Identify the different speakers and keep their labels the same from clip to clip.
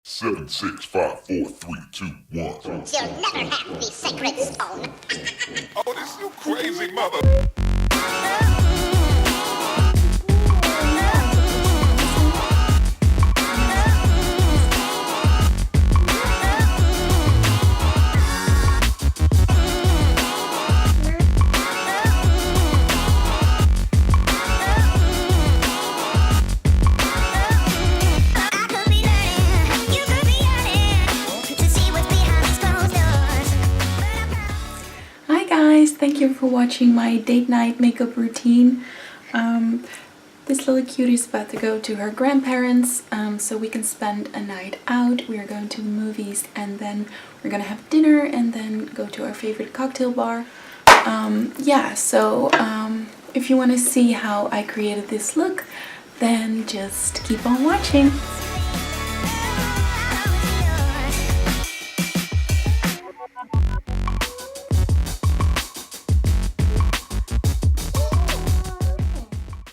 Speaker 1: Seven, 6, 5, 4, 3, 2, 1.
Speaker 2: You'll never have the sacred stone.
Speaker 1: Oh, this you crazy mother.
Speaker 2: I could be learning, you could be yearning to see what's behind these closed doors.
Speaker 3: Hi guys, thank you for watching my date night makeup routine. This little cutie is about to go to her grandparents so we can spend a night out. We are going to the movies and then we're gonna have dinner and then go to our favorite cocktail bar. If you want to see how I created this look, then just keep on watching.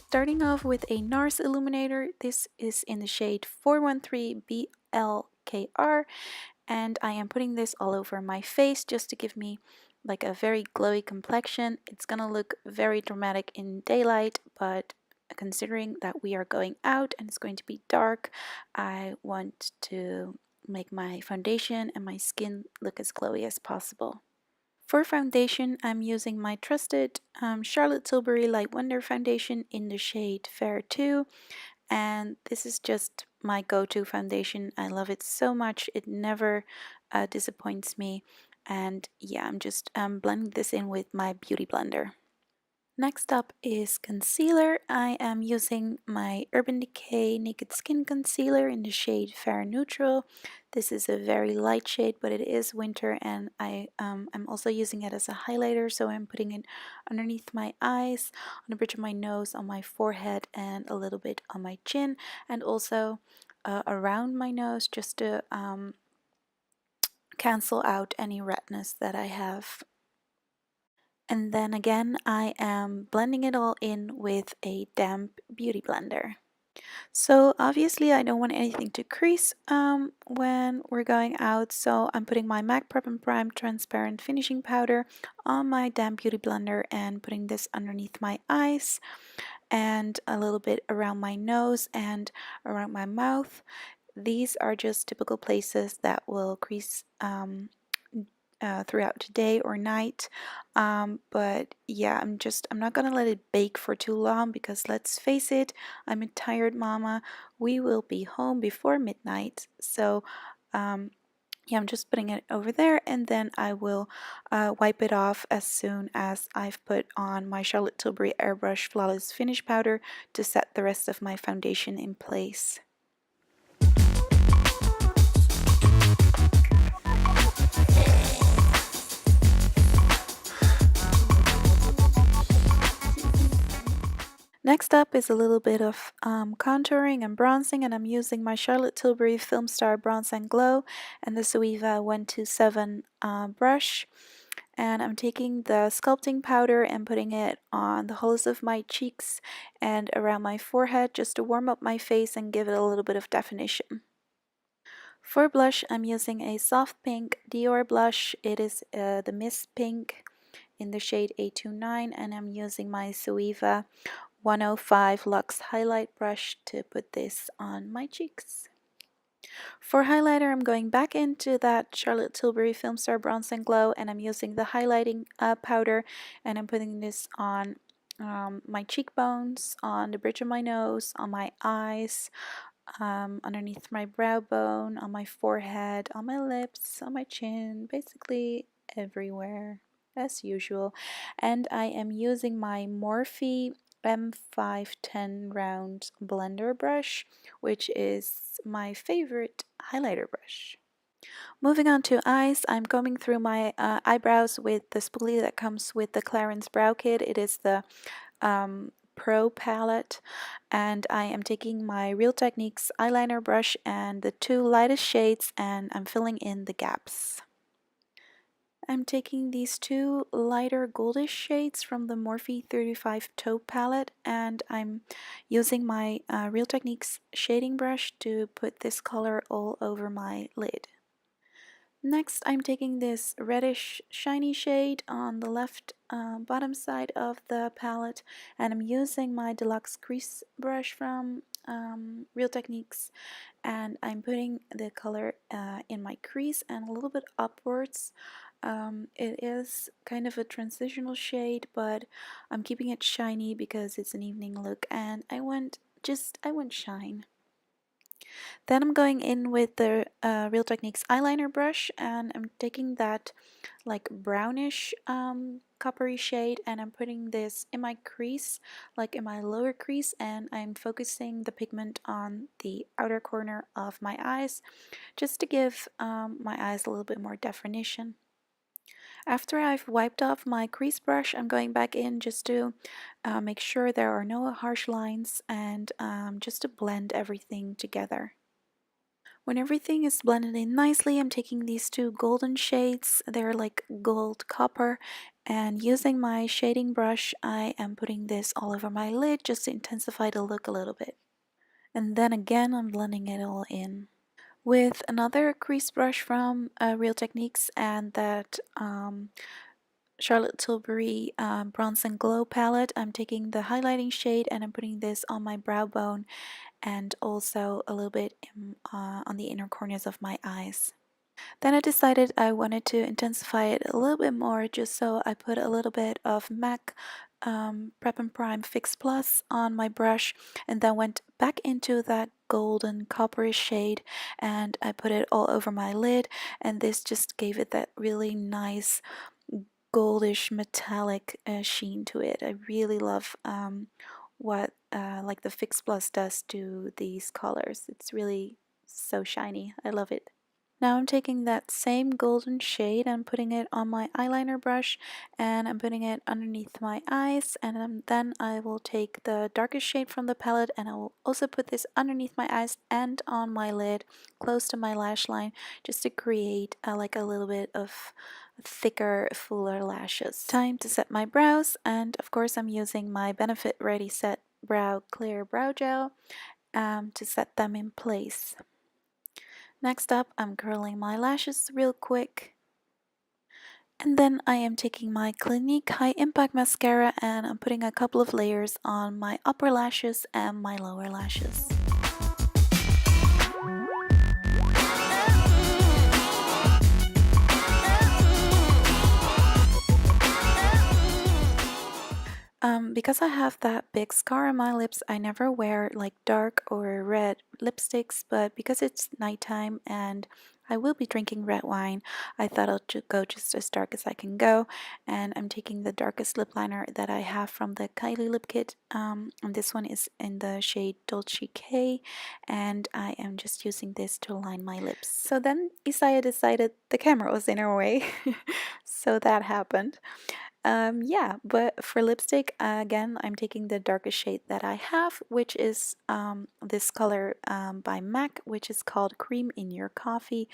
Speaker 3: Starting off with a NARS illuminator. This is in the shade 413 BLKR, and I am putting this all over my face just to give me like a very glowy complexion. It's gonna look very dramatic in daylight, but considering that we are going out and it's going to be dark, I want to make my foundation and my skin look as glowy as possible. For foundation, I'm using my trusted Charlotte Tilbury Light Wonder foundation in the shade Fair 2, and this is just my go-to foundation. I love it so much, it never disappoints me, and yeah, I'm just blending this in with my beauty blender. Next up is concealer. I am using my Urban Decay Naked Skin Concealer in the shade Fair Neutral. This is a very light shade, but it is winter and I'm also using it as a highlighter, so I'm putting it underneath my eyes, on the bridge of my nose, on my forehead, and a little bit on my chin, and also around my nose just to cancel out any redness that I have. And then again, I am blending it all in with a damp beauty blender. So obviously I don't want anything to crease when we're going out, so I'm putting my MAC Prep and Prime transparent finishing powder on my damp beauty blender and putting this underneath my eyes and a little bit around my nose and around my mouth. These are just typical places that will crease throughout the day or night. But yeah, I'm not gonna let it bake for too long because let's face it, I'm a tired mama. We will be home before midnight. So yeah, I'm just putting it over there and then I will wipe it off as soon as I've put on my Charlotte Tilbury Airbrush Flawless Finish Powder to set the rest of my foundation in place. Next up is a little bit of contouring and bronzing, and I'm using my Charlotte Tilbury Film Star Bronze and Glow and the Suiva 127 brush. And I'm taking the sculpting powder and putting it on the hollows of my cheeks and around my forehead just to warm up my face and give it a little bit of definition. For blush, I'm using a soft pink Dior blush. It is the Miss Pink in the shade A29, and I'm using my Suiva 105 Luxe highlight brush to put this on my cheeks. For highlighter, I'm going back into that Charlotte Tilbury Film Star Bronze and Glow, and I'm using the highlighting powder, and I'm putting this on my cheekbones, on the bridge of my nose, on my eyes, underneath my brow bone, on my forehead, on my lips, on my chin, basically everywhere as usual. And I am using my Morphe M510 round blender brush, which is my favorite highlighter brush. Moving on to eyes, I'm combing through my eyebrows with the spoolie that comes with the Clarins Brow Kit. It is the Pro palette, and I am taking my Real Techniques eyeliner brush and the two lightest shades, and I'm filling in the gaps. I'm taking these two lighter goldish shades from the Morphe 35 Taupe palette, and I'm using my Real Techniques shading brush to put this color all over my lid. Next, I'm taking this reddish shiny shade on the left bottom side of the palette, and I'm using my deluxe crease brush from Real Techniques, and I'm putting the color in my crease and a little bit upwards. It is kind of a transitional shade, but I'm keeping it shiny because it's an evening look, and I went shine. Then I'm going in with the Real Techniques eyeliner brush, and I'm taking that like brownish coppery shade, and I'm putting this in my crease, like in my lower crease, and I'm focusing the pigment on the outer corner of my eyes just to give my eyes a little bit more definition. After I've wiped off my crease brush, I'm going back in just to make sure there are no harsh lines, and just to blend everything together. When everything is blended in nicely, I'm taking these two golden shades, they're like gold copper, and using my shading brush, I am putting this all over my lid just to intensify the look a little bit. And then again, I'm blending it all in. With another crease brush from Real Techniques and that Charlotte Tilbury Bronze and Glow palette, I'm taking the highlighting shade and I'm putting this on my brow bone and also a little bit on the inner corners of my eyes. Then I decided I wanted to intensify it a little bit more, just so I put a little bit of MAC Prep and Prime Fix Plus on my brush, and then went back into that golden copperish shade and I put it all over my lid, and this just gave it that really nice goldish metallic sheen to it. I really love what like the Fix Plus does to these colors. It's really so shiny. I love it. Now I'm taking that same golden shade and putting it on my eyeliner brush, and I'm putting it underneath my eyes, and then I will take the darkest shade from the palette and I will also put this underneath my eyes and on my lid close to my lash line just to create like a little bit of thicker, fuller lashes. Time to set my brows, and of course I'm using my Benefit Ready Set Brow Clear Brow Gel to set them in place. Next up, I'm curling my lashes real quick. And then I am taking my Clinique High Impact Mascara and I'm putting a couple of layers on my upper lashes and my lower lashes. Because I have that big scar on my lips, I never wear like dark or red lipsticks, but because it's nighttime and I will be drinking red wine, I thought I'll go just as dark as I can go, and I'm taking the darkest lip liner that I have from the Kylie Lip Kit, and this one is in the shade Dolce K, and I am just using this to line my lips. So then Isaiah decided the camera was in her way, so that happened. Yeah, but for lipstick, again, I'm taking the darkest shade that I have, which is this color by MAC, which is called Cream in Your Coffee,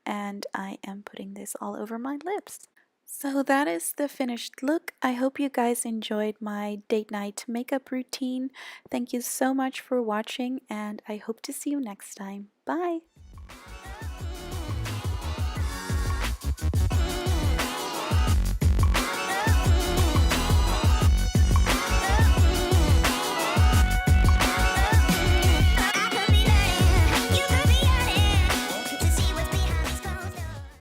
Speaker 3: and I am putting this all over my lips. So that is the finished look. I hope you guys enjoyed my date night makeup routine. Thank you so much for watching, and I hope to see you next time. Bye!